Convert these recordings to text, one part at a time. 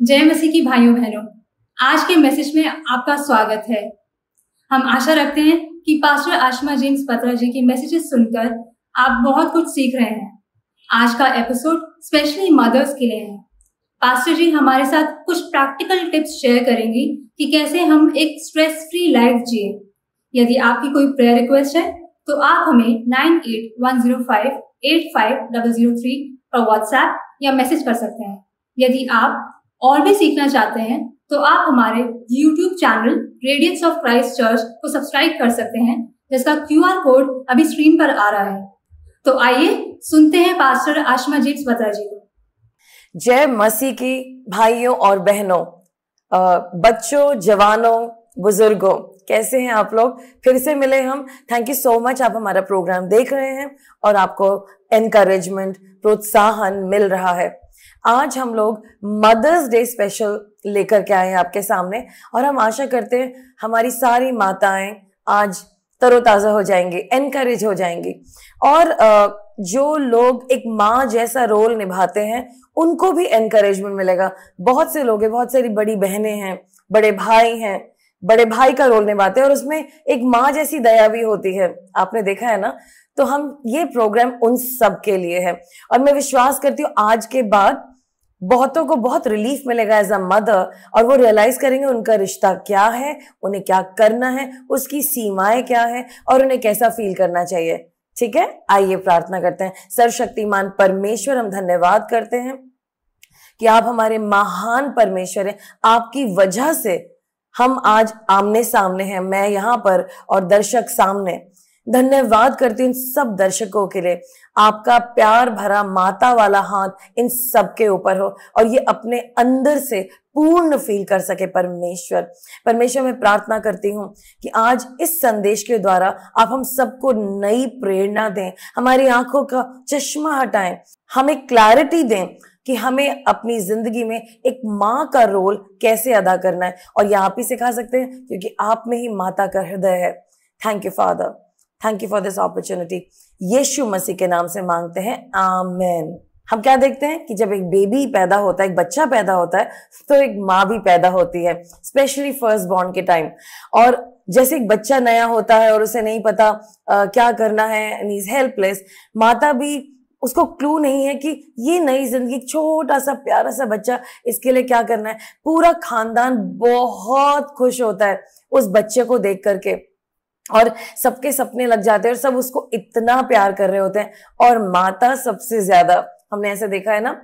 जय मसीह की भाइयों बहनों, आज के मैसेज में आपका स्वागत है। हम आशा रखते हैं कि पास्टर आशमा जेम्स बत्रा जी की मैसेजेस सुनकर आप बहुत कुछ सीख रहे हैं। आज का एपिसोड स्पेशली मदर्स के लिए है। पास्टर जी हमारे साथ कुछ प्रैक्टिकल टिप्स शेयर करेंगी कि कैसे हम एक स्ट्रेस फ्री लाइफ जिए। यदि आपकी कोई प्रेयर रिक्वेस्ट है तो आप हमें 9810585003 पर व्हाट्सएप या मैसेज कर सकते हैं। यदि आप और भी सीखना चाहते हैं तो आप हमारे YouTube channel Radiance of Christ Church को सब्सक्राइब कर सकते हैं, जिसका QR कोड अभी स्क्रीन पर आ रहा है। तो आइए सुनते हैं पास्टर आशमा जेम्स बत्रा जी को। जय मसीह की भाइयों और बहनों, बच्चों, जवानों, बुजुर्गों, कैसे हैं आप लोग? फिर से मिले हम। थैंक यू सो मच, आप हमारा प्रोग्राम देख रहे हैं और आपको एनकरेजमेंट, प्रोत्साहन मिल रहा है। आज हम लोग मदर्स डे स्पेशल लेकर के आए हैं आपके सामने और हम आशा करते हैं हमारी सारी माताएं आज तरोताजा हो जाएंगी, एनकरेज हो जाएंगी और जो लोग एक माँ जैसा रोल निभाते हैं उनको भी एनकरेजमेंट मिलेगा। बहुत से लोग हैं, बहुत सारी बड़ी बहनें हैं, बड़े भाई हैं, बड़े भाई का रोल निभाते हैं और उसमें एक माँ जैसी दया भी होती है। आपने देखा है ना? तो हम ये प्रोग्राम उन सब के लिए है और मैं विश्वास करती हूँ आज के बाद बहुतों को बहुत रिलीफ मिलेगा एज अ मदर और वो रियलाइज करेंगे उनका रिश्ता क्या है, उन्हें क्या करना है, उसकी सीमाएं क्या है और उन्हें कैसा फील करना चाहिए। ठीक है, आइए प्रार्थना करते हैं। सर्वशक्तिमान परमेश्वर, हम धन्यवाद करते हैं कि आप हमारे महान परमेश्वर हैं। आपकी वजह से हम आज आमने सामने हैं, मैं यहाँ पर और दर्शक सामने। धन्यवाद करती हूँ इन सब दर्शकों के लिए। आपका प्यार भरा माता वाला हाथ इन सब के ऊपर हो और ये अपने अंदर से पूर्ण फील कर सके। परमेश्वर मैं प्रार्थना करती हूँ कि आज इस संदेश के द्वारा आप हम सबको नई प्रेरणा दें, हमारी आंखों का चश्मा हटाएं, हमें क्लैरिटी दें कि हमें अपनी जिंदगी में एक माँ का रोल कैसे अदा करना है और ये आप ही सिखा सकते हैं क्योंकि आप में ही माता का हृदय है। Thank you father, thank you for this opportunity. Yeshu Masih के नाम से मांगते हैं, आमीन। हम क्या देखते हैं कि जब एक बेबी पैदा होता है, एक बच्चा पैदा होता है, तो एक माँ भी पैदा होती है, स्पेशली फर्स्ट बॉर्न के टाइम। और जैसे एक बच्चा नया होता है और उसे नहीं पता क्या करना है, एंड ही इज हेल्पलेस, माता भी, उसको क्लू नहीं है कि ये नई जिंदगी, छोटा सा प्यारा सा बच्चा, इसके लिए क्या करना है। पूरा खानदान बहुत खुश होता है उस बच्चे को देख करके और सबके सपने लग जाते हैं और सब उसको इतना प्यार कर रहे होते हैं और माता सबसे ज्यादा। हमने ऐसे देखा है ना?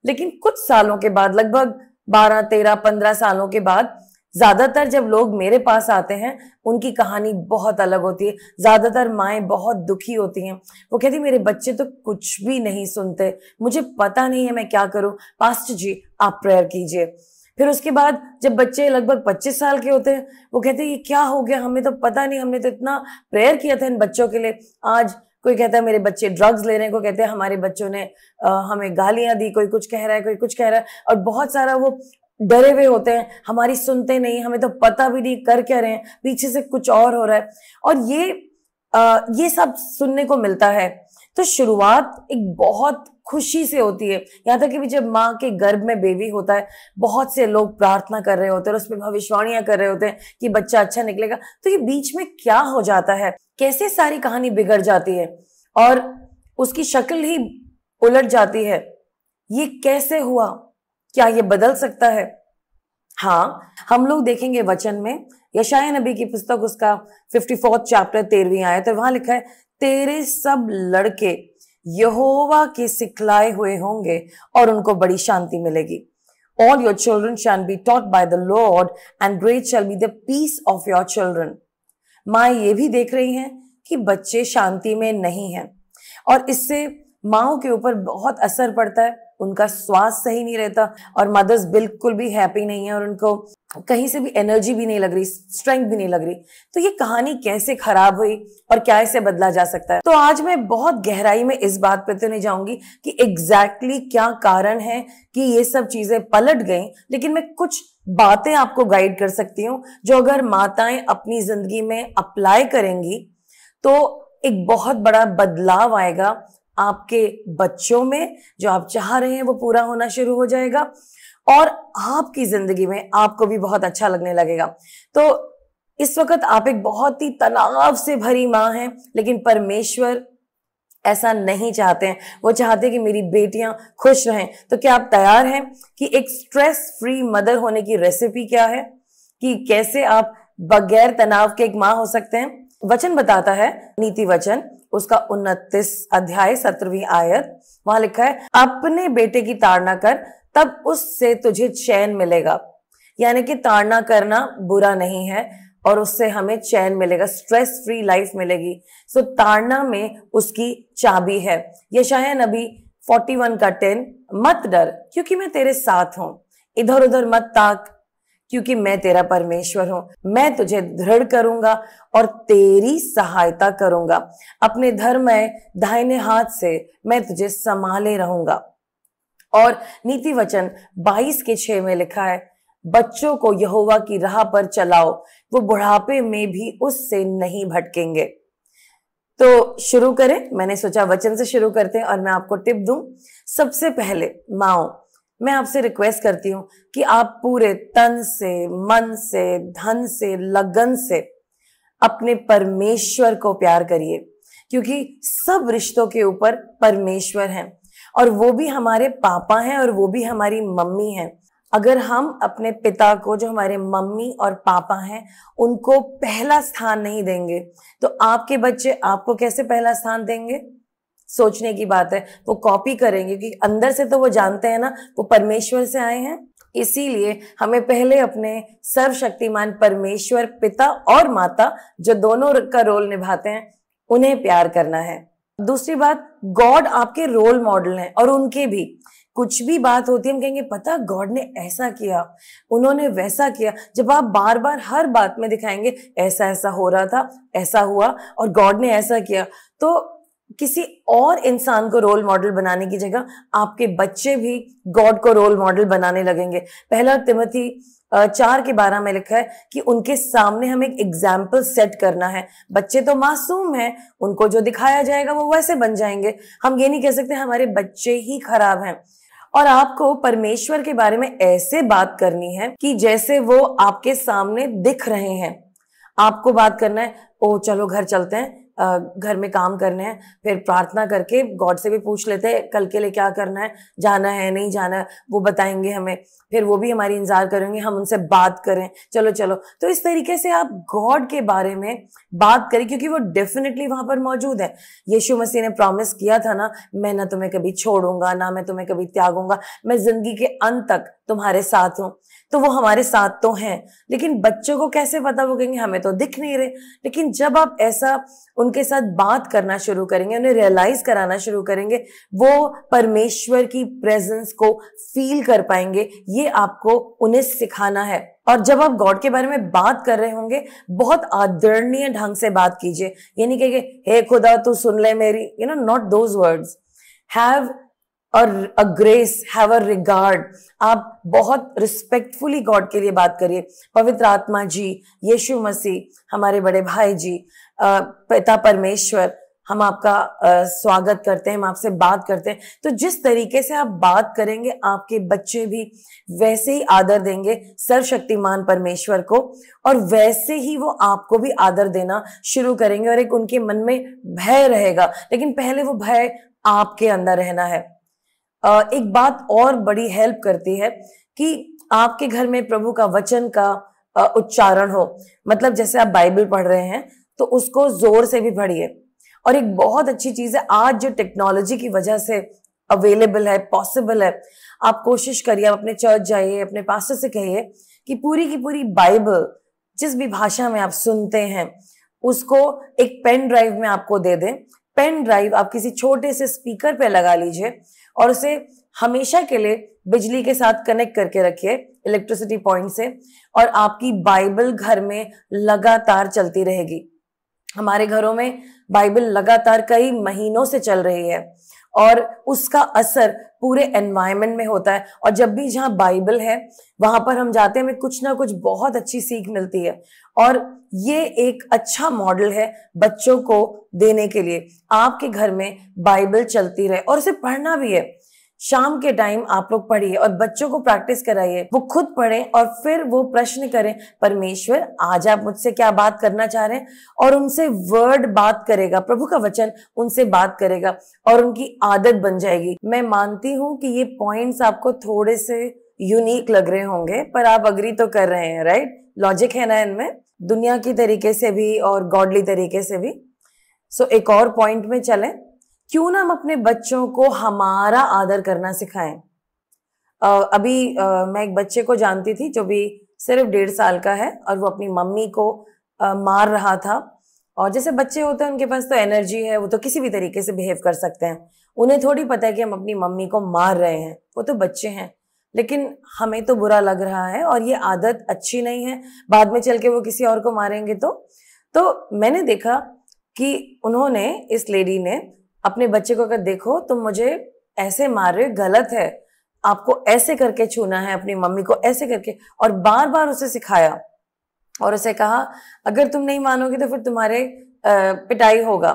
लेकिन कुछ सालों के बाद, लगभग 12, 13, 15 सालों के बाद, ज्यादातर जब लोग मेरे पास आते हैं उनकी कहानी बहुत अलग होती है। ज्यादातर माएं बहुत दुखी होती हैं। वो कहती मेरे बच्चे तो कुछ भी नहीं सुनते, मुझे पता नहीं है मैं क्या करूं, पास्टर जी आप प्रेयर कीजिए। फिर उसके बाद जब बच्चे लगभग 25 साल के होते हैं, वो कहते हैं ये क्या हो गया, हमें तो पता नहीं, हमने तो इतना प्रेयर किया था इन बच्चों के लिए। आज कोई कहता है मेरे बच्चे ड्रग्स ले रहे हैं, कोई कहते हैं हमारे बच्चों ने हमें गालियां दी, कोई कुछ कह रहा है, कोई कुछ कह रहा है और बहुत सारा वो डरे हुए होते हैं, हमारी सुनते नहीं, हमें तो पता भी नहीं कर क्या रहे हैं, पीछे से कुछ और हो रहा है। और ये सब सुनने को मिलता है। तो शुरुआत एक बहुत खुशी से होती है, यहाँ तक कि भी जब माँ के गर्भ में बेबी होता है, बहुत से लोग प्रार्थना कर रहे होते हैं और उसमें भविष्यवाणियां कर रहे होते हैं कि बच्चा अच्छा निकलेगा। तो ये बीच में क्या हो जाता है, कैसे सारी कहानी बिगड़ जाती है और उसकी शक्ल ही उलट जाती है। ये कैसे हुआ? क्या ये बदल सकता है? हाँ, हम लोग देखेंगे वचन में, यशायाह नबी की पुस्तक, उसका 54 चैप्टर 13वीं आयत, तो वहां लिखा है, तेरे सब लड़के यहोवा के सिखलाए हुए होंगे और उनको बड़ी शांति मिलेगी। All your children shall be taught by the Lord and great shall be the peace of your children। माँ ये भी देख रही हैं कि बच्चे शांति में नहीं हैं और इससे माओ के ऊपर बहुत असर पड़ता है, उनका स्वास्थ्य सही नहीं रहता और मदर्स बिल्कुल भी हैप्पी नहीं है और उनको कहीं से भी एनर्जी भी नहीं लग रही, स्ट्रेंथ भी नहीं लग रही। तो ये कहानी कैसे खराब हुई और क्या इसे बदला जा सकता है? तो आज मैं बहुत गहराई में इस बात पे तो नहीं जाऊंगी कि एग्जैक्टली क्या कारण है कि ये सब चीजें पलट गई, लेकिन मैं कुछ बातें आपको गाइड कर सकती हूँ जो अगर माताएं अपनी जिंदगी में अप्लाई करेंगी तो एक बहुत बड़ा बदलाव आएगा आपके बच्चों में। जो आप चाह रहे हैं वो पूरा होना शुरू हो जाएगा और आपकी जिंदगी में आपको भी बहुत अच्छा लगने लगेगा। तो इस वक्त आप एक बहुत ही तनाव से भरी माँ हैं, लेकिन परमेश्वर ऐसा नहीं चाहते हैं। वो चाहते हैं कि मेरी बेटियां खुश रहें। तो क्या आप तैयार हैं कि एक स्ट्रेस फ्री मदर होने की रेसिपी क्या है, कि कैसे आप बगैर तनाव के एक माँ हो सकते हैं? वचन बताता है, नीति वचन उसका 29 अध्याय 17वीं आयत, वहां लिखा है, अपने बेटे की ताड़ना कर, तब उससे तुझे चैन मिलेगा। यानी कि ताड़ना करना बुरा नहीं है और उससे हमें चैन मिलेगा, स्ट्रेस फ्री लाइफ मिलेगी। सो ताड़ना में उसकी चाबी है। यशायाह नबी 41 का 10, मत डर क्योंकि मैं तेरे साथ हूं, इधर उधर मत ताक क्योंकि मैं तेरा परमेश्वर हूं, मैं तुझे दृढ़ करूंगा और तेरी सहायता करूंगा, अपने धर्ममय दाहिने हाथ से मैं तुझे संभाले रहूंगा। और नीति वचन 22 के 6 में लिखा है, बच्चों को यहोवा की राह पर चलाओ, वो बुढ़ापे में भी उससे नहीं भटकेंगे। तो शुरू करें। मैंने सोचा वचन से शुरू करते हैं और मैं आपको टिप दूं। सबसे पहले माओ, मैं आपसे रिक्वेस्ट करती हूं कि आप पूरे तन से, मन से, धन से, लगन से अपने परमेश्वर को प्यार करिए, क्योंकि सब रिश्तों के ऊपर परमेश्वर हैं और वो भी हमारे पापा हैं और वो भी हमारी मम्मी हैं। अगर हम अपने पिता को, जो हमारे मम्मी और पापा हैं, उनको पहला स्थान नहीं देंगे तो आपके बच्चे आपको कैसे पहला स्थान देंगे? सोचने की बात है। वो कॉपी करेंगे क्योंकि अंदर से तो वो जानते हैं ना, वो परमेश्वर से आए हैं। इसीलिए हमें पहले अपने सर्वशक्तिमान परमेश्वर पिता और माता, जो दोनों का रोल निभाते हैं, उन्हें प्यार करना है। दूसरी बात, गॉड आपके रोल मॉडल हैं और उनके भी कुछ भी बात होती है हम कहेंगे, पता गॉड ने ऐसा किया, उन्होंने वैसा किया। जब आप बार बार हर बात में दिखाएंगे ऐसा ऐसा हो रहा था, ऐसा हुआ और गॉड ने ऐसा किया, तो किसी और इंसान को रोल मॉडल बनाने की जगह आपके बच्चे भी गॉड को रोल मॉडल बनाने लगेंगे। पहला तिमोथी 4:12 में लिखा है कि उनके सामने हमें एक एग्जाम्पल सेट करना है। बच्चे तो मासूम हैं, उनको जो दिखाया जाएगा वो वैसे बन जाएंगे। हम ये नहीं कह सकते हमारे बच्चे ही खराब हैं। और आपको परमेश्वर के बारे में ऐसे बात करनी है कि जैसे वो आपके सामने दिख रहे हैं। आपको बात करना है, ओ चलो घर चलते हैं, घर में काम करने हैं, फिर प्रार्थना करके गॉड से भी पूछ लेते हैं कल के लिए क्या करना है, जाना है नहीं जाना है, वो बताएंगे हमें, फिर वो भी हमारी इंतजार करेंगे, हम उनसे बात करें, चलो चलो। तो इस तरीके से आप गॉड के बारे में बात करें, क्योंकि वो डेफिनेटली वहां पर मौजूद है। यीशु मसीह ने प्रॉमिस किया था ना, मैं ना तुम्हें कभी छोड़ूंगा, ना मैं तुम्हें कभी त्यागूंगा, मैं जिंदगी के अंत तक तुम्हारे साथ हूं। तो वो हमारे साथ तो हैं, लेकिन बच्चों को कैसे पता? वो कहेंगे हमें तो दिख नहीं रहे। लेकिन जब आप ऐसा उनके साथ बात करना शुरू करेंगे, उन्हें रियलाइज कराना शुरू करेंगे, वो परमेश्वर की प्रेजेंस को फील कर पाएंगे। ये आपको उन्हें सिखाना है। और जब आप गॉड के बारे में बात कर रहे होंगे, बहुत आदरणीय ढंग से बात कीजिए। ये नहीं कहेंगे हे खुदा तू सुन ले मेरी, not those words. Have a grace, have a regard. आप बहुत रिस्पेक्टफुली गॉड के लिए बात करिए। पवित्र आत्मा जी, यीशु मसीह, हमारे बड़े भाई जी, पिता परमेश्वर, हम आपका स्वागत करते हैं, हम आपसे बात करते हैं। तो जिस तरीके से आप बात करेंगे, आपके बच्चे भी वैसे ही आदर देंगे सर्वशक्तिमान परमेश्वर को, और वैसे ही वो आपको भी आदर देना शुरू करेंगे। और एक उनके मन में भय रहेगा, लेकिन पहले वो भय आपके अंदर रहना है। एक बात और बड़ी हेल्प करती है कि आपके घर में प्रभु का वचन का उच्चारण हो। मतलब जैसे आप बाइबल पढ़ रहे हैं तो उसको जोर से भी पढ़िए। और एक बहुत अच्छी चीज है, आज जो टेक्नोलॉजी की वजह से अवेलेबल है, पॉसिबल है, आप कोशिश करिए, आप अपने चर्च जाइए, अपने पास्टर से कहिए कि पूरी की पूरी बाइबल जिस भी भाषा में आप सुनते हैं उसको एक पेन ड्राइव में आपको दे दें। पेन ड्राइव आप किसी छोटे से स्पीकर पे लगा लीजिए और उसे हमेशा के लिए बिजली के साथ कनेक्ट करके रखिए, इलेक्ट्रिसिटी पॉइंट से, और आपकी बाइबल घर में लगातार चलती रहेगी। हमारे घरों में बाइबल लगातार कई महीनों से चल रही है और उसका असर पूरे एनवायरनमेंट में होता है। और जब भी जहां बाइबल है वहां पर हम जाते हैं, हमें कुछ ना कुछ बहुत अच्छी सीख मिलती है। और ये एक अच्छा मॉडल है बच्चों को देने के लिए। आपके घर में बाइबल चलती रहे और उसे पढ़ना भी है। शाम के टाइम आप लोग पढ़िए और बच्चों को प्रैक्टिस कराइए, वो खुद पढ़ें और फिर वो प्रश्न करें, परमेश्वर आज आप मुझसे क्या बात करना चाह रहे हैं, और उनसे वर्ड बात करेगा, प्रभु का वचन उनसे बात करेगा और उनकी आदत बन जाएगी। मैं मानती हूं कि ये पॉइंट्स आपको थोड़े से यूनिक लग रहे होंगे, पर आप अग्री तो कर रहे हैं, राइट? लॉजिक है ना इनमें, दुनिया की तरीके से भी और गॉडली तरीके से भी। सो एक और पॉइंट में चलें, क्यों ना हम अपने बच्चों को हमारा आदर करना सिखाएं। अभी मैं एक बच्चे को जानती थी जो भी सिर्फ 1.5 साल का है और वो अपनी मम्मी को मार रहा था। और जैसे बच्चे होते हैं उनके पास तो एनर्जी है, वो तो किसी भी तरीके से बिहेव कर सकते हैं, उन्हें थोड़ी पता है कि हम अपनी मम्मी को मार रहे हैं, वो तो बच्चे हैं। लेकिन हमें तो बुरा लग रहा है और ये आदत अच्छी नहीं है, बाद में चल के वो किसी और को मारेंगे। तो मैंने देखा कि उन्होंने, इस लेडी ने अपने बच्चे को, अगर देखो तुम मुझे ऐसे मार रहे हो, गलत है, आपको ऐसे करके छूना है अपनी मम्मी को, ऐसे करके, और बार बार उसे सिखाया और उसे कहा अगर तुम नहीं मानोगे तो फिर तुम्हारे पिटाई होगा।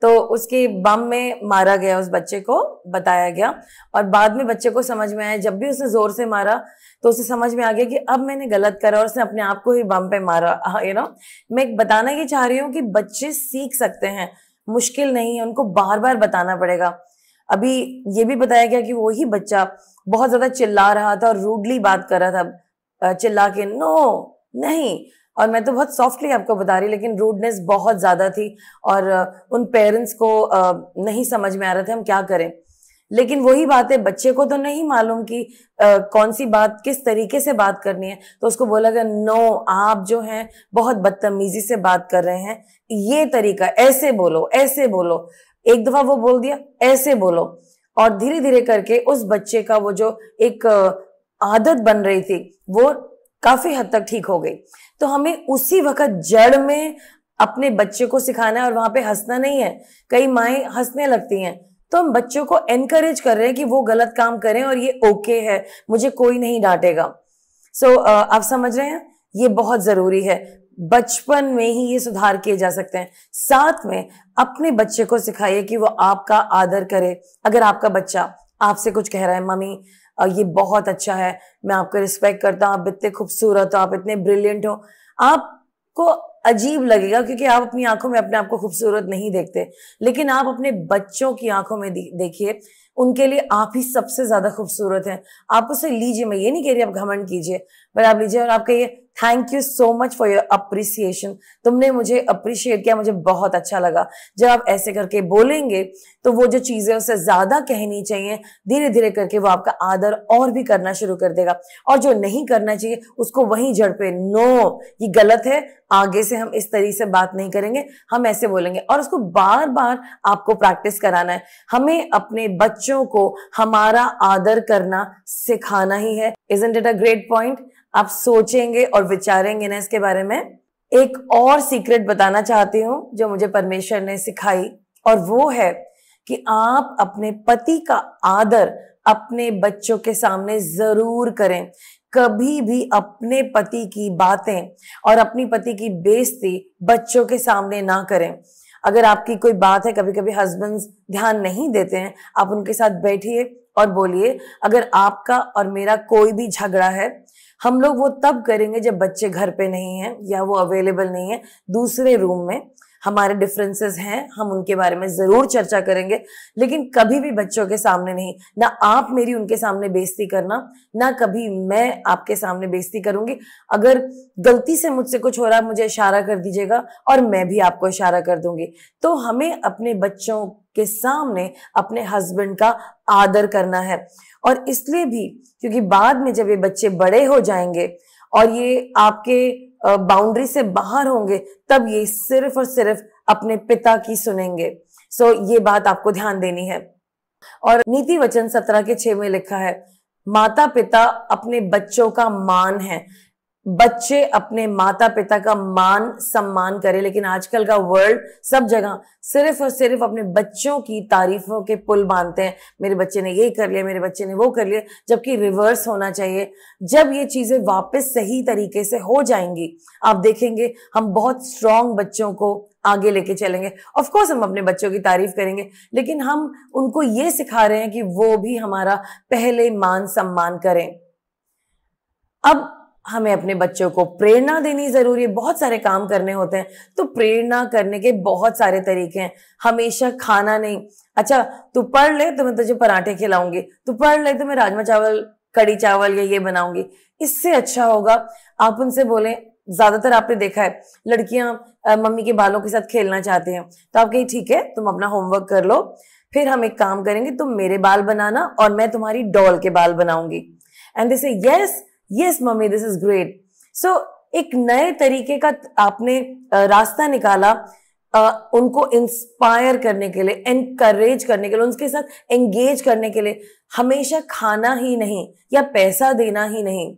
तो उसके बम में मारा गया, उस बच्चे को बताया गया और बाद में बच्चे को समझ में आया, जब भी उसने जोर से मारा तो उसे समझ में आ गया कि अब मैंने गलत करा और उसने अपने आप को ही बम पे मारा। मैं बताना ये चाह रही हूँ कि बच्चे सीख सकते हैं, मुश्किल नहीं है, उनको बार बार बताना पड़ेगा। अभी ये भी बताया गया कि वही बच्चा बहुत ज्यादा चिल्ला रहा था और रूडली बात कर रहा था, चिल्ला के नो नहीं, और मैं तो बहुत सॉफ्टली आपको बता रही, लेकिन रूडनेस बहुत ज्यादा थी और उन पेरेंट्स को नहीं समझ में आ रहा था हम क्या करें। लेकिन वही बात है, बच्चे को तो नहीं मालूम कि कौन सी बात किस तरीके से बात करनी है, तो उसको बोला गया नो, आप जो हैं बहुत बदतमीजी से बात कर रहे हैं, ये तरीका ऐसे बोलो, ऐसे बोलो। एक दफा वो बोल दिया ऐसे बोलो, और धीरे धीरे करके उस बच्चे का वो जो एक आदत बन रही थी वो काफी हद तक ठीक हो गई। तो हमें उसी वक्त जड़ में अपने बच्चे को सिखाना है और वहां पे हंसना नहीं है। कई माएं हंसने लगती हैं, तो हम बच्चों को एनकरेज कर रहे हैं कि वो गलत काम करें और ये ओके है, मुझे कोई नहीं डांटेगा। सो आप समझ रहे हैं, ये बहुत जरूरी है, बचपन में ही ये सुधार किए जा सकते हैं। साथ में अपने बच्चे को सिखाइए कि वो आपका आदर करे। अगर आपका बच्चा आपसे कुछ कह रहा है, मम्मी ये बहुत अच्छा है, मैं आपको रिस्पेक्ट करता हूँ, आप इतने खूबसूरत हो, आप इतने ब्रिलियंट हो, आपको अजीब लगेगा क्योंकि आप अपनी आंखों में अपने आप को खूबसूरत नहीं देखते, लेकिन आप अपने बच्चों की आंखों में देखिए, उनके लिए आप ही सबसे ज्यादा खूबसूरत हैं। आप उसे लीजिए, मैं ये नहीं कह रही आप घमंड कीजिए, पर आप लीजिए और आप कहिए thank you so much for your appreciation, तुमने मुझे अप्रिशिएट किया, मुझे बहुत अच्छा लगा। जब आप ऐसे करके बोलेंगे तो वो जो चीजें उसे ज्यादा कहनी चाहिए, धीरे धीरे करके वो आपका आदर और भी करना शुरू कर देगा, और जो नहीं करना चाहिए उसको वहीं जड़ पे नो, ये गलत है, आगे से हम इस तरीके से बात नहीं करेंगे, हम ऐसे बोलेंगे। और उसको बार बार आपको प्रैक्टिस कराना है। हमें अपने बच्चों को हमारा आदर करना सिखाना ही है। Isn't it a great point? आप सोचेंगे और विचारेंगे ना इसके बारे में। एक और सीक्रेट बताना चाहती हूं जो मुझे परमेश्वर ने सिखाई, और वो है कि आप अपने पति का आदर अपने बच्चों के सामने जरूर करें। कभी भी अपने पति की बातें और अपनी पति की बेइज्जती बच्चों के सामने ना करें। अगर आपकी कोई बात है, कभी कभी हस्बैंड्स ध्यान नहीं देते हैं, आप उनके साथ बैठिए और बोलिए अगर आपका और मेरा कोई भी झगड़ा है, हम लोग वो तब करेंगे जब बच्चे घर पे नहीं हैं या वो अवेलेबल नहीं है, दूसरे रूम में हमारे डिफरेंसेस हैं, हम उनके बारे में जरूर चर्चा करेंगे, लेकिन कभी भी बच्चों के सामने नहीं। ना आप मेरी उनके सामने बेइज्जती करना, ना कभी मैं आपके सामने बेइज्जती करूंगी। अगर गलती से मुझसे कुछ हो रहा है, मुझे इशारा कर दीजिएगा और मैं भी आपको इशारा कर दूंगी। तो हमें अपने बच्चों के सामने अपने हस्बैंड का आदर करना है, और इसलिए भी क्योंकि बाद में जब ये बच्चे बड़े हो जाएंगे और ये आपके बाउंड्री से बाहर होंगे, तब ये सिर्फ और सिर्फ अपने पिता की सुनेंगे। सो ये बात आपको ध्यान देनी है। और नीति वचन 17:6 में लिखा है, माता पिता अपने बच्चों का मान है, बच्चे अपने माता पिता का मान सम्मान करें। लेकिन आजकल का वर्ल्ड सब जगह सिर्फ और सिर्फ अपने बच्चों की तारीफों के पुल बांधते हैं, मेरे बच्चे ने ये कर लिया, मेरे बच्चे ने वो कर लिया, जबकि रिवर्स होना चाहिए। जब ये चीजें वापस सही तरीके से हो जाएंगी, आप देखेंगे हम बहुत स्ट्रांग बच्चों को आगे लेके चलेंगे। ऑफ कोर्स हम अपने बच्चों की तारीफ करेंगे, लेकिन हम उनको ये सिखा रहे हैं कि वो भी हमारा पहले मान सम्मान करें। अब हमें अपने बच्चों को प्रेरणा देनी जरूरी है। बहुत सारे काम करने होते हैं, तो प्रेरणा करने के बहुत सारे तरीके हैं। हमेशा खाना नहीं, अच्छा तू पढ़ ले तो मैं तुझे पराठे खिलाऊंगी, तू पढ़ ले तो मैं राजमा चावल, कड़ी चावल या ये बनाऊंगी। इससे अच्छा होगा आप उनसे बोलें। ज्यादातर आपने देखा है लड़कियां मम्मी के बालों के साथ खेलना चाहती हैं, तो आप कहिए ठीक है तुम अपना होमवर्क कर लो, फिर हम एक काम करेंगे, तुम मेरे बाल बनाना और मैं तुम्हारी डॉल के बाल बनाऊंगी। And they say yes yes mummy this is great. So एक नए तरीके का आपने रास्ता निकाला उनको इंस्पायर करने के लिए, एनकरेज करने के लिए, उनके साथ एंगेज करने के लिए। हमेशा खाना ही नहीं या पैसा देना ही नहीं।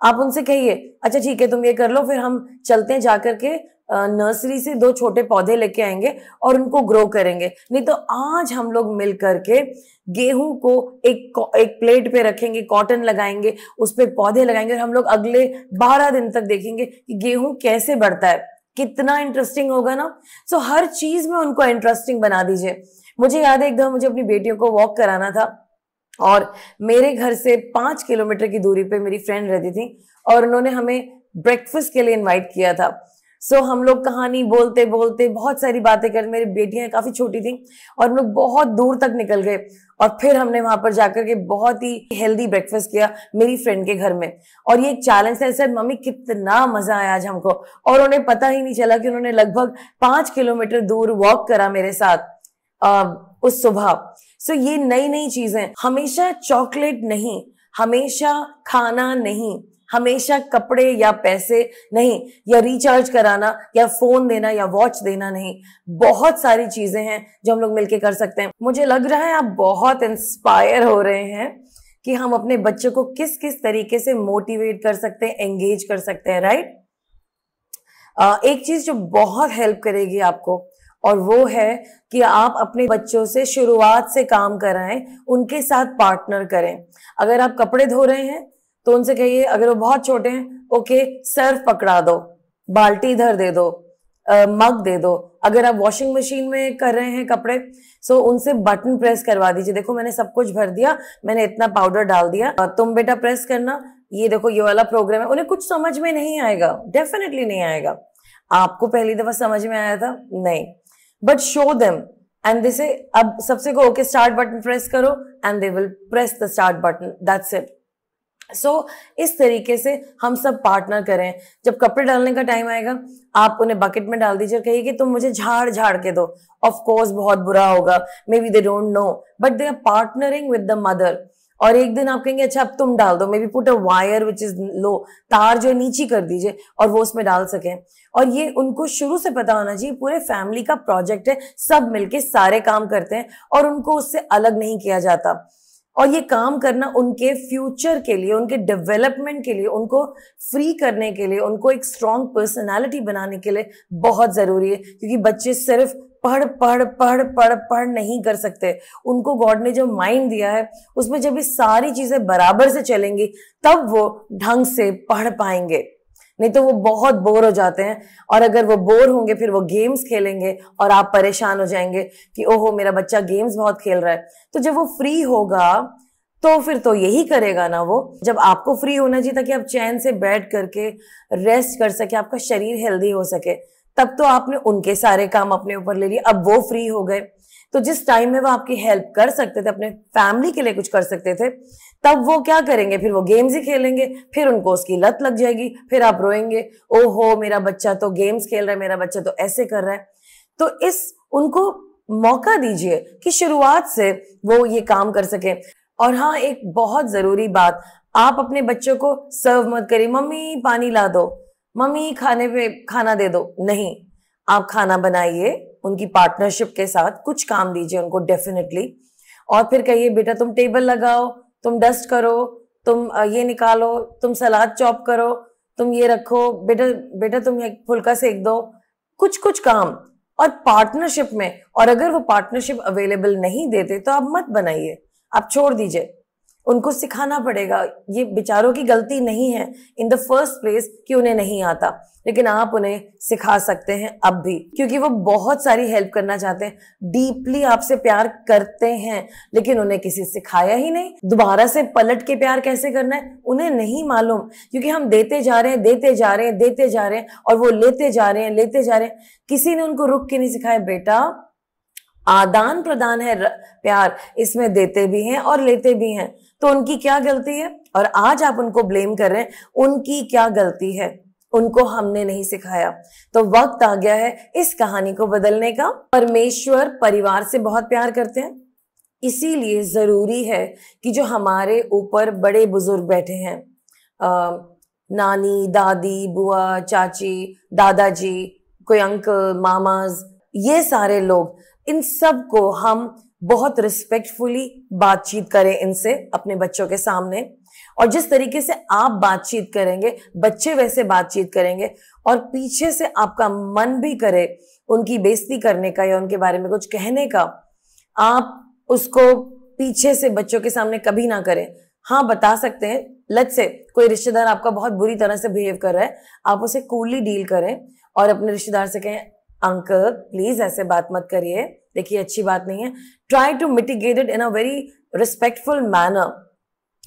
आप उनसे कहिए अच्छा ठीक है तुम ये कर लो, फिर हम चलते हैं जाकर के नर्सरी से 2 छोटे पौधे लेके आएंगे और उनको ग्रो करेंगे। नहीं तो आज हम लोग मिल करके गेहूं को एक प्लेट पे रखेंगे, कॉटन लगाएंगे, उस पे पौधे लगाएंगे और हम लोग अगले 12 दिन तक देखेंगे कि गेहूं कैसे बढ़ता है। कितना इंटरेस्टिंग होगा ना। सो हर चीज में उनको इंटरेस्टिंग बना दीजिए। मुझे याद है एक दफा मुझे अपनी बेटियों को वॉक कराना था और मेरे घर से 5 किलोमीटर की दूरी पे मेरी फ्रेंड रहती थी और उन्होंने हमें ब्रेकफास्ट के लिए इनवाइट किया था। सो हम लोग कहानी बोलते बोलते बहुत सारी बातें कर, मेरी बेटियां काफी छोटी थी और हम लोग बहुत दूर तक निकल गए और फिर हमने वहां पर जाकर के बहुत ही हेल्दी ब्रेकफास्ट किया मेरी फ्रेंड के घर में। और ये एक चैलेंज था। सर मम्मी कितना मजा आया आज हमको, और उन्हें पता ही नहीं चला कि उन्होंने लगभग 5 किलोमीटर दूर वॉक करा मेरे साथ उस सुबह। सो ये नई नई चीजें, हमेशा चॉकलेट नहीं, हमेशा खाना नहीं, हमेशा कपड़े या पैसे नहीं, या रिचार्ज कराना या फोन देना या वॉच देना नहीं। बहुत सारी चीजें हैं जो हम लोग मिलके कर सकते हैं। मुझे लग रहा है आप बहुत इंस्पायर हो रहे हैं कि हम अपने बच्चों को किस किस तरीके से मोटिवेट कर सकते हैं, एंगेज कर सकते हैं, राइट। एक चीज जो बहुत हेल्प करेगी आपको और वो है कि आप अपने बच्चों से शुरुआत से काम कराएं, उनके साथ पार्टनर करें। अगर आप कपड़े धो रहे हैं तो उनसे कहिए, अगर वो बहुत छोटे हैं ओके सर्फ पकड़ा दो, बाल्टी इधर दे दो, मग दे दो। अगर आप वॉशिंग मशीन में कर रहे हैं कपड़े सो उनसे बटन प्रेस करवा दीजिए। देखो मैंने सब कुछ भर दिया, मैंने इतना पाउडर डाल दिया, तुम बेटा प्रेस करना, ये देखो ये वाला प्रोग्राम है। उन्हें कुछ समझ में नहीं आएगा, डेफिनेटली नहीं आएगा। आपको पहली दफा समझ में आया था नहीं, but show them and they say अब सबसे को ओके स्टार्ट बटन प्रेस करो and they will press the start button, that's it. So इस तरीके से हम सब पार्टनर करें। जब कपड़े डालने का टाइम आएगा आप उन्हें बकेट में डाल दीजिए, कहिए कि तुम मुझे झाड़ झाड़ के दो। ऑफ कोर्स बहुत बुरा होगा, maybe they don't know, but they are partnering with the mother. और एक दिन आप कहेंगे अच्छा अब तुम डाल दो, may be put a wire which is low, तार जो है नीची कर दीजिए और वो उसमें डाल सकें। और ये उनको शुरू से पता होना चाहिए पूरे फैमिली का प्रोजेक्ट है, सब मिलके सारे काम करते हैं और उनको उससे अलग नहीं किया जाता। और ये काम करना उनके फ्यूचर के लिए, उनके डेवलपमेंट के लिए, उनको फ्री करने के लिए, उनको एक स्ट्रॉन्ग पर्सनालिटी बनाने के लिए बहुत जरूरी है। क्योंकि बच्चे सिर्फ पढ़ पढ़ पढ़ पढ़ पढ़ नहीं कर सकते। उनको गॉड ने जो माइंड दिया है उसमें जब ये सारी चीजें बराबर से चलेंगी तब वो ढंग से पढ़ पाएंगे, नहीं तो वो बहुत बोर हो जाते हैं। और अगर वो बोर होंगे फिर वो गेम्स खेलेंगे और आप परेशान हो जाएंगे कि ओहो मेरा बच्चा गेम्स बहुत खेल रहा है। तो जब वो फ्री होगा तो फिर तो यही करेगा ना वो। जब आपको फ्री होना चाहिए ताकि आप चैन से बैठ करके रेस्ट कर सके, आपका शरीर हेल्दी हो सके, तब तो आपने उनके सारे काम अपने ऊपर ले लिए। अब वो फ्री हो गए तो जिस टाइम में वो आपकी हेल्प कर सकते थे, अपने फैमिली के लिए कुछ कर सकते थे, तब वो क्या करेंगे, फिर वो गेम्स ही खेलेंगे। फिर उनको उसकी लत लग जाएगी, फिर आप रोएंगे ओहो मेरा बच्चा तो गेम्स खेल रहा है, मेरा बच्चा तो ऐसे कर रहा है। तो उनको मौका दीजिए कि शुरुआत से वो ये काम कर सके। और हाँ एक बहुत जरूरी बात, आप अपने बच्चों को सर्व मत करिए मम्मी पानी ला दो, मम्मी खाने पे खाना दे दो, नहीं। आप खाना बनाइए, उनकी पार्टनरशिप के साथ कुछ काम दीजिए उनको डेफिनेटली। और फिर कहिए बेटा तुम टेबल लगाओ, तुम डस्ट करो, तुम ये निकालो, तुम सलाद चॉप करो, तुम ये रखो, बेटा तुम एक फुल्का सेक दो, कुछ कुछ काम। और पार्टनरशिप में, और अगर वो पार्टनरशिप अवेलेबल नहीं देते तो आप मत बनाइए, आप छोड़ दीजिए। उनको सिखाना पड़ेगा। ये बेचारों की गलती नहीं है इन द फर्स्ट प्लेस कि उन्हें नहीं आता, लेकिन आप उन्हें सिखा सकते हैं अब भी, क्योंकि वो बहुत सारी हेल्प करना चाहते हैं, डीपली आपसे प्यार करते हैं, लेकिन उन्हें किसी सिखाया ही नहीं। दोबारा से पलट के प्यार कैसे करना है उन्हें नहीं मालूम, क्योंकि हम देते जा रहे हैं, देते जा रहे हैं, देते जा रहे हैं, और वो लेते जा रहे हैं, लेते जा रहे हैं। किसी ने उनको रुक के नहीं सिखाया, बेटा आदान प्रदान है प्यार, इसमें देते भी हैं और लेते भी हैं। तो उनकी क्या गलती है? और आज आप उनको ब्लेम कर रहे हैं, उनकी क्या गलती है? उनको हमने नहीं सिखाया। तो वक्त आ गया है इस कहानी को बदलने का। परमेश्वर परिवार से बहुत प्यार करते हैं, इसीलिए जरूरी है कि जो हमारे ऊपर बड़े बुजुर्ग बैठे हैं, नानी, दादी, बुआ, चाची, दादाजी, कोई अंकल, मामाज, ये सारे लोग, इन सब को हम बहुत रिस्पेक्टफुली बातचीत करें इनसे अपने बच्चों के सामने। और जिस तरीके से आप बातचीत करेंगे बच्चे वैसे बातचीत करेंगे, और पीछे से आपका मन भी करे उनकी बेइज्जती करने का या उनके बारे में कुछ कहने का, आप उसको पीछे से बच्चों के सामने कभी ना करें। हाँ, बता सकते हैं, लेट्स से कोई रिश्तेदार आपका बहुत बुरी तरह से बिहेव कर रहा है, आप उसे कूलली डील करें और अपने रिश्तेदार से कहें, अंकल प्लीज ऐसे बात मत करिए, देखिए अच्छी बात नहीं है। Try to mitigate it in a very respectful manner.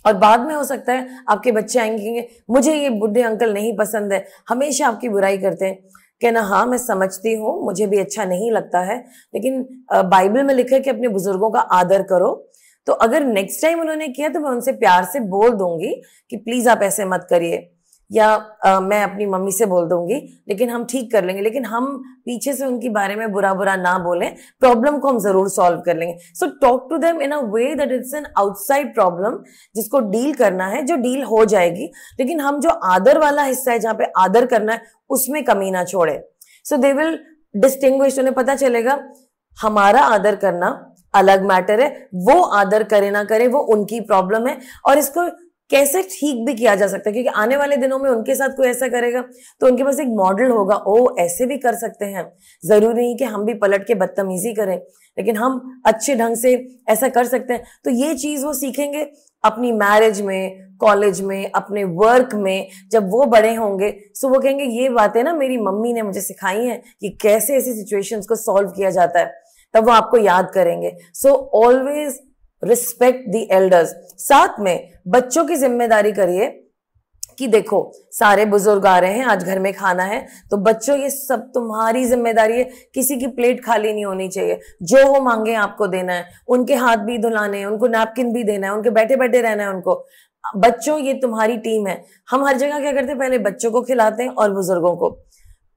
और बाद में हो सकता है आपके बच्चे आएंगे, मुझे ये बुढ़े अंकल नहीं पसंद है, हमेशा आपकी बुराई करते हैं। कहना, हाँ मैं समझती हूँ, मुझे भी अच्छा नहीं लगता है, लेकिन बाइबल में लिखा है कि अपने बुजुर्गों का आदर करो। तो अगर नेक्स्ट टाइम उन्होंने किया तो मैं उनसे प्यार से बोल दूंगी कि प्लीज आप ऐसे मत करिए, या मैं अपनी मम्मी से बोल दूंगी, लेकिन हम ठीक कर लेंगे। लेकिन हम पीछे से उनके बारे में बुरा बुरा ना बोलें, प्रॉब्लम को हम जरूर सॉल्व कर लेंगे। So talk to them in a way that it's an outside problem, जिसको डील करना है, जो डील हो जाएगी, लेकिन हम जो आदर वाला हिस्सा है, जहाँ पे आदर करना है, उसमें कमी ना छोड़े। सो दे विल डिस्टिंग्विश, उन्हें पता चलेगा हमारा आदर करना अलग मैटर है, वो आदर करे ना करे वो उनकी प्रॉब्लम है, और इसको कैसे ठीक भी किया जा सकता है, क्योंकि आने वाले दिनों में उनके साथ कोई ऐसा करेगा तो उनके पास एक मॉडल होगा, ओ ऐसे भी कर सकते हैं। जरूरी नहीं कि हम भी पलट के बदतमीजी करें, लेकिन हम अच्छे ढंग से ऐसा कर सकते हैं। तो ये चीज वो सीखेंगे अपनी मैरिज में, कॉलेज में, अपने वर्क में। जब वो बड़े होंगे तो वो कहेंगे, ये बातें ना मेरी मम्मी ने मुझे सिखाई हैं कि कैसे ऐसी सिचुएशंस को सॉल्व किया जाता है, तब वो आपको याद करेंगे। So always respect the elders. साथ में बच्चों की जिम्मेदारी करिए कि देखो सारे बुजुर्ग आ रहे हैं, आज घर में खाना है, तो बच्चों ये सब तुम्हारी जिम्मेदारी है, किसी की प्लेट खाली नहीं होनी चाहिए, जो वो मांगे आपको देना है, उनके हाथ भी धुलाने हैं, उनको नैपकिन भी देना है, उनके बैठे बैठे रहना है उनको। बच्चों ये तुम्हारी टीम है। हम हर जगह क्या करते हैं, पहले बच्चों को खिलाते हैं और बुजुर्गों को,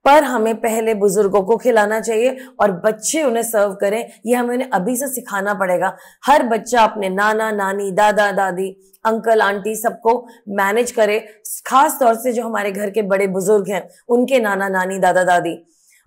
पर हमें पहले बुजुर्गों को खिलाना चाहिए और बच्चे उन्हें सर्व करें। ये हमें उन्हें अभी से सिखाना पड़ेगा। हर बच्चा अपने नाना नानी, दादा दादी, अंकल आंटी सबको मैनेज करे, खास तौर से जो हमारे घर के बड़े बुजुर्ग हैं उनके नाना नानी, दादा दादी,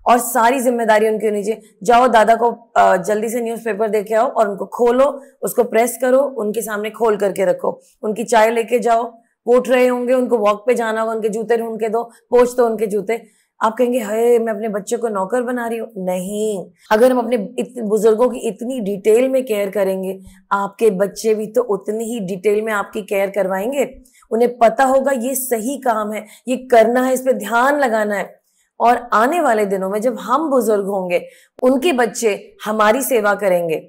और सारी जिम्मेदारी उनके नीचे। जाओ दादा को जल्दी से न्यूज़पेपर देके आओ और उनको खोलो, उसको प्रेस करो, उनके सामने खोल करके रखो, उनकी चाय लेके जाओ, पोंछ रहे होंगे, उनको वॉक पे जाना होगा, उनके जूते ढूंढ के दो, पोंछ दो उनके जूते। आप कहेंगे, हे मैं अपने बच्चे को नौकर बना रही हूँ। नहीं, अगर हम अपने बुजुर्गों की इतनी डिटेल में केयर करेंगे, आपके बच्चे भी तो उतनी ही डिटेल में आपकी केयर करवाएंगे। उन्हें पता होगा ये सही काम है, ये करना है, इस पे ध्यान लगाना है। और आने वाले दिनों में जब हम बुजुर्ग होंगे, उनके बच्चे हमारी सेवा करेंगे,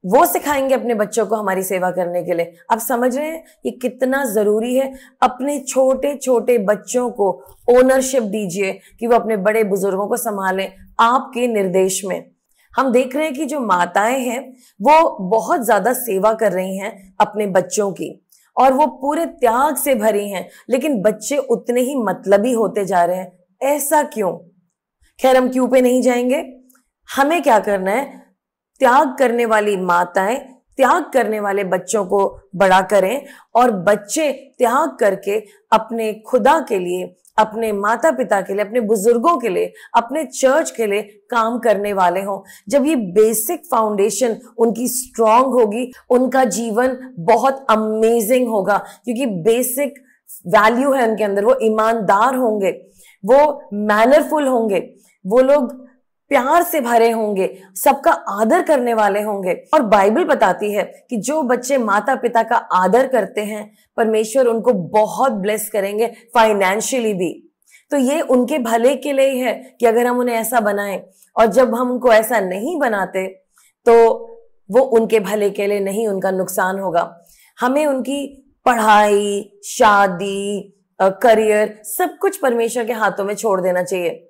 वो सिखाएंगे अपने बच्चों को हमारी सेवा करने के लिए। आप समझ रहे हैं ये कितना जरूरी है? अपने छोटे छोटे बच्चों को ओनरशिप दीजिए कि वो अपने बड़े बुजुर्गों को संभालें आपके निर्देश में। हम देख रहे हैं कि जो माताएं हैं वो बहुत ज्यादा सेवा कर रही हैं अपने बच्चों की, और वो पूरे त्याग से भरी हैं, लेकिन बच्चे उतने ही मतलबी होते जा रहे हैं। ऐसा क्यों? खैर, हम क्यों पे नहीं जाएंगे। हमें क्या करना है, त्याग करने वाली माताएं त्याग करने वाले बच्चों को बड़ा करें, और बच्चे त्याग करके अपने खुदा के लिए, अपने माता पिता के लिए, अपने बुजुर्गों के लिए, अपने चर्च के लिए काम करने वाले हों। जब ये बेसिक फाउंडेशन उनकी स्ट्रांग होगी, उनका जीवन बहुत अमेजिंग होगा, क्योंकि बेसिक वैल्यू है उनके अंदर। वो ईमानदार होंगे, वो मैनरफुल होंगे, वो लोग प्यार से भरे होंगे, सबका आदर करने वाले होंगे। और बाइबल बताती है कि जो बच्चे माता पिता का आदर करते हैं, परमेश्वर उनको बहुत ब्लेस करेंगे, फाइनेंशियली भी। तो ये उनके भले के लिए ही है कि अगर हम उन्हें ऐसा बनाएं, और जब हम उनको ऐसा नहीं बनाते तो वो उनके भले के लिए नहीं, उनका नुकसान होगा। हमें उनकी पढ़ाई, शादी, करियर, सब कुछ परमेश्वर के हाथों में छोड़ देना चाहिए।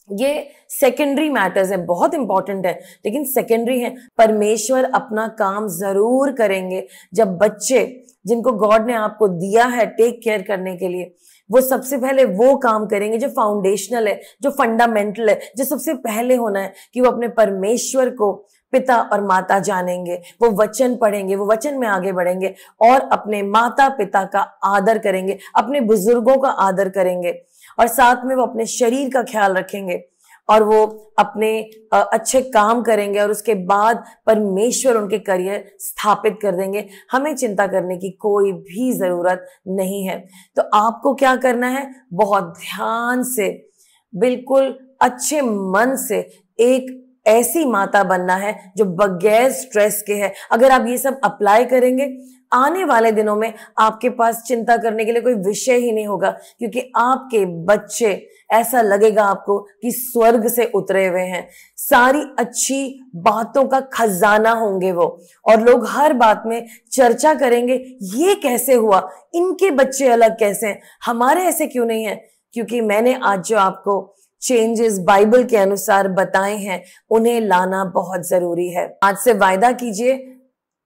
ये सेकेंडरी मैटर्स है, बहुत इंपॉर्टेंट है, लेकिन सेकेंडरी है। परमेश्वर अपना काम जरूर करेंगे जब बच्चे जिनको गॉड ने आपको दिया है टेक केयर करने के लिए, वो सबसे पहले वो काम करेंगे जो फाउंडेशनल है, जो फंडामेंटल है, जो सबसे पहले होना है कि वो अपने परमेश्वर को पिता और माता जानेंगे, वो वचन पढ़ेंगे, वो वचन में आगे बढ़ेंगे और अपने माता पिता का आदर करेंगे, अपने बुजुर्गों का आदर करेंगे, और साथ में वो अपने शरीर का ख्याल रखेंगे और वो अपने अच्छे काम करेंगे, और उसके बाद परमेश्वर उनके करियर स्थापित कर देंगे। हमें चिंता करने की कोई भी जरूरत नहीं है। तो आपको क्या करना है, बहुत ध्यान से, बिल्कुल अच्छे मन से एक ऐसी माता बनना है जो बगैर स्ट्रेस के है। अगर आप ये सब अप्लाई करेंगे, आने वाले दिनों में आपके पास चिंता करने के लिए कोई विषय ही नहीं होगा, क्योंकि आपके बच्चे, ऐसा लगेगा आपको कि स्वर्ग से उतरे हुए हैं। सारी अच्छी बातों का खजाना होंगे वो, और लोग हर बात में चर्चा करेंगे, ये कैसे हुआ, इनके बच्चे अलग कैसे हैं, हमारे ऐसे क्यों नहीं है। क्योंकि मैंने आज जो आपको चेंजेस बाइबल के अनुसार बताए हैं, उन्हें लाना बहुत जरूरी है। आज से वायदा कीजिए,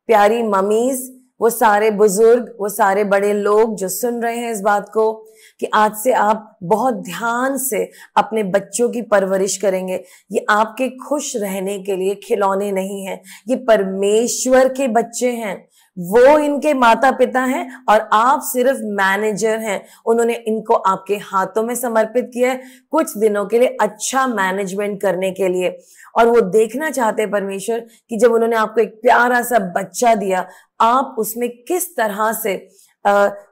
प्यारी मम्मीज, वो सारे बुजुर्ग, वो सारे बड़े लोग जो सुन रहे हैं इस बात को, कि आज से आप बहुत ध्यान से अपने बच्चों की परवरिश करेंगे। ये आपके खुश रहने के लिए खिलौने नहीं हैं, ये परमेश्वर के बच्चे हैं। वो इनके माता पिता हैं और आप सिर्फ मैनेजर हैं। उन्होंने इनको आपके हाथों में समर्पित किया है कुछ दिनों के लिए, अच्छा मैनेजमेंट करने के लिए। और वो देखना चाहते हैं परमेश्वर कि जब उन्होंने आपको एक प्यारा सा बच्चा दिया, आप उसमें किस तरह से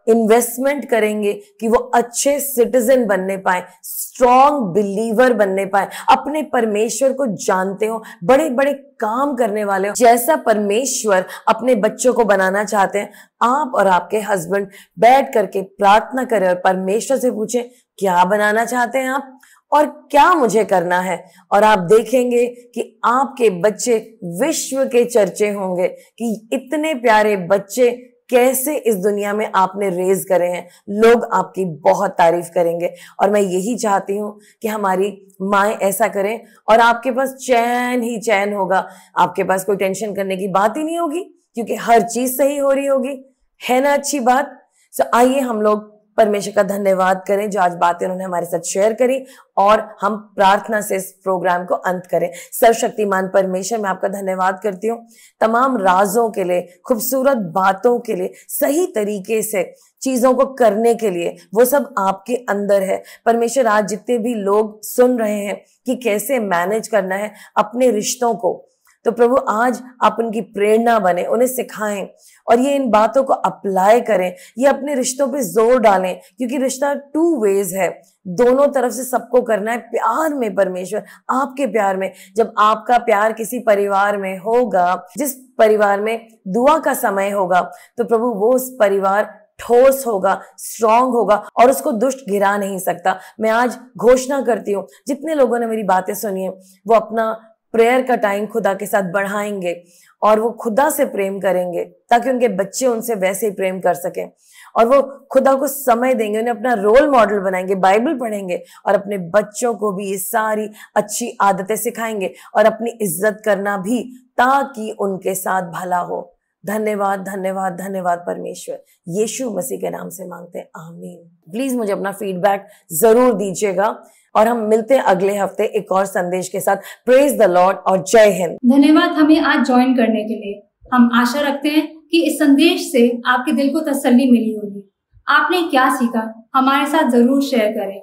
इन्वेस्टमेंट करेंगे कि वो अच्छे सिटीजन बनने पाए, स्ट्रॉन्ग बिलीवर बनने पाए, अपने परमेश्वर को जानते हो, बड़े बड़े काम करने वाले हो। जैसा परमेश्वर अपने बच्चों को बनाना चाहते हैं, आप और आपके हस्बैंड बैठ करके प्रार्थना करें और परमेश्वर से पूछें, क्या बनाना चाहते हैं आप और क्या मुझे करना है। और आप देखेंगे कि आपके बच्चे विश्व के चर्चे होंगे कि इतने प्यारे बच्चे कैसे इस दुनिया में आपने रेज करे हैं। लोग आपकी बहुत तारीफ करेंगे, और मैं यही चाहती हूँ कि हमारी माएं ऐसा करें और आपके पास चैन ही चैन होगा। आपके पास कोई टेंशन करने की बात ही नहीं होगी, क्योंकि हर चीज सही हो रही होगी, है ना अच्छी बात। सो आइए हम लोग परमेश्वर का धन्यवाद करें जो आज बातें उन्होंने हमारे साथ शेयर करी, और हम प्रार्थना से इस प्रोग्राम को अंत करें। सर्वशक्तिमान परमेश्वर, मैं आपका धन्यवाद करती हूँ तमाम राजों के लिए, खूबसूरत बातों के लिए, सही तरीके से चीजों को करने के लिए। वो सब आपके अंदर है परमेश्वर। आज जितने भी लोग सुन रहे हैं कि कैसे मैनेज करना है अपने रिश्तों को, तो प्रभु आज आप उनकी प्रेरणा बने, उन्हें सिखाएं और ये इन बातों को अप्लाई करें, ये अपने रिश्तों पे जोर डालें, क्योंकि रिश्ता 2 वेज है, दोनों तरफ से सबको करना है प्यार में। परमेश्वर आपके प्यार में, जब आपका प्यार किसी परिवार में होगा, जिस परिवार में दुआ का समय होगा, तो प्रभु वो उस परिवार ठोस होगा, स्ट्रांग होगा और उसको दुष्ट गिरा नहीं सकता। मैं आज घोषणा करती हूँ, जितने लोगों ने मेरी बातें सुनी है वो अपना प्रेयर का टाइम खुदा के साथ बढ़ाएंगे और वो खुदा से प्रेम करेंगे, ताकि उनके बच्चे उनसे वैसे ही प्रेम कर सकें, और वो खुदा को समय देंगे, उन्हें अपना रोल मॉडल बनाएंगे, बाइबल पढ़ेंगे और अपने बच्चों को भी ये सारी अच्छी आदतें सिखाएंगे और अपनी इज्जत करना भी, ताकि उनके साथ भला हो। धन्यवाद धन्यवाद धन्यवाद परमेश्वर, यीशु मसीह के नाम से मांगते हैं, आमीन। प्लीज मुझे अपना फीडबैक जरूर दीजिएगा, और हम मिलते हैं अगले हफ्ते एक और संदेश के साथ। प्रेज द लॉर्ड और जय हिंद। धन्यवाद हमें आज ज्वाइन करने के लिए। हम आशा रखते हैं कि इस संदेश से आपके दिल को तसल्ली मिली होगी। आपने क्या सीखा हमारे साथ जरूर शेयर करें।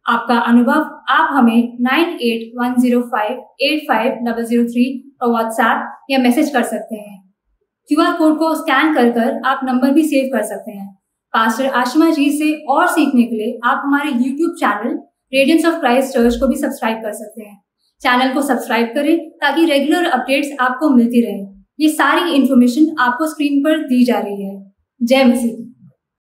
आपका अनुभव आप हमें 9810585003 और व्हाट्सएप या मैसेज कर सकते हैं। QR कोड को स्कैन कर आप नंबर भी सेव कर सकते हैं। पास्टर आशिमा जी से और सीखने के लिए आप हमारे YouTube channel Radiance of Christ Church को भी सब्सक्राइब कर सकते हैं। चैनल को सब्सक्राइब करें ताकि रेगुलर अपडेट्स आपको मिलती रहें। ये सारी इन्फॉर्मेशन आपको स्क्रीन पर दी जा रही है। जय मसीह।